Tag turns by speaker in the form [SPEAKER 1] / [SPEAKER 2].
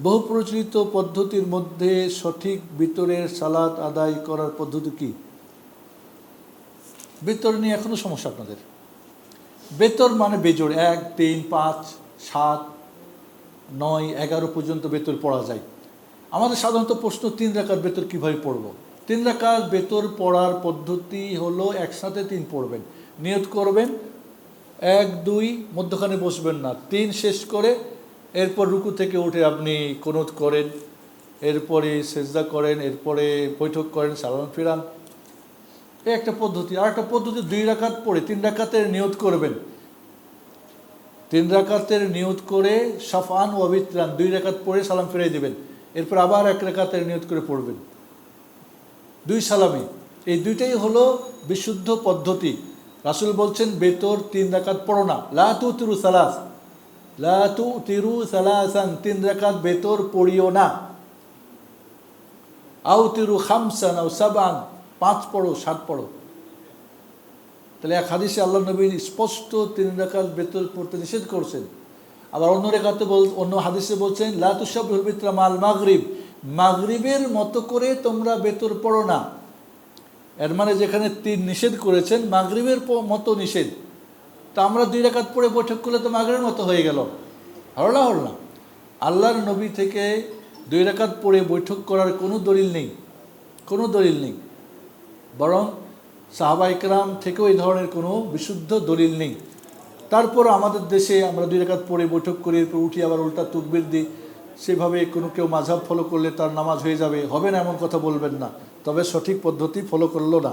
[SPEAKER 1] বহু প্রচলিত পদ্ধতির মধ্যে সঠিক বিতরের সালাত আদায় করার পদ্ধতি কি? বেতর নিয়ে এখনো সমস্যা আপনাদের। বেতর মানে বেজোড়, 1, 3, 5, 7, 9, 11 পর্যন্ত বেতর পড়া যায়। আমাদের সাধারণত প্রশ্ন 3 রাকাত বেতর কীভাবে পড়ব। 3 রাকাত বেতর পড়ার পদ্ধতি হলো একসাথে 3 পড়বেন, নিয়ত করবেন 1, 2, মধ্যখানে বসবেন না, 3 শেষ করে এরপর রুকু থেকে উঠে আপনি কুনুত করেন, এরপরে সেজদা করেন, এরপরে বৈঠক করেন, সালাম ফিরান। এই একটা পদ্ধতি। আর একটা পদ্ধতি 2 রাকাত পড়ে 3 রাকাতের নিয়ত করবেন, 3 রাকাতের নিয়ত করে শাফআন ওয়া বিতরান 2 রাকাত পড়ে সালাম ফিরিয়ে দেবেন, এরপর আবার 1 রাকাতের নিয়ত করে পড়বেন 2 সালামে। এই দুইটাই হলো বিশুদ্ধ পদ্ধতি। রাসূল বলছেন বেতর 3 রাকাত পড়ো না, লা তুতিরু সালাস, লা তুতিরু সালাসান, 3 রাকাত বেতর পড়িও না। আউতিরু খামসান আও সাবআন, 5 পড়ো, 7 পড়ো। তাহলে এক হাদিসে আল্লাহ নবী স্পষ্ট 3 রাকাত বেতর পড়তে নিষেধ করছেন। আবার অন্য হাদিসে বলছেন লা তুশাব্বিহুল বিতরা মাল মাগরিব, মাগরিবের মতো করে তোমরা বেতর পড়ো না। এর মানে যেখানে 3 নিষেধ করেছেন, মাগরিবের মতো নিষেধ। তা আমরা 2 রাকাত পড়ে বৈঠক করলে তো মাগরিবের মতো হয়ে গেল, হলো না। আল্লাহর নবী থেকে 2 রাকাত পড়ে বৈঠক করার কোনো দলিল নেই, কোনো দলিল নেই। বরং সাহাবা ইকরাম থেকেও এই ধরনের কোনো বিশুদ্ধ দলিল নেই। তারপর আমাদের দেশে আমরা 2 রাকাত পড়ে বৈঠক করি, এরপর উঠি আবার উল্টা তাকবীর দিই। সেভাবে কোনো কেউ মাযহাব ফলো করলে তার নামাজ হয়ে যাবে, হবে না এমন কথা বলবেন না। তবে সঠিক পদ্ধতি ফলো করলো না।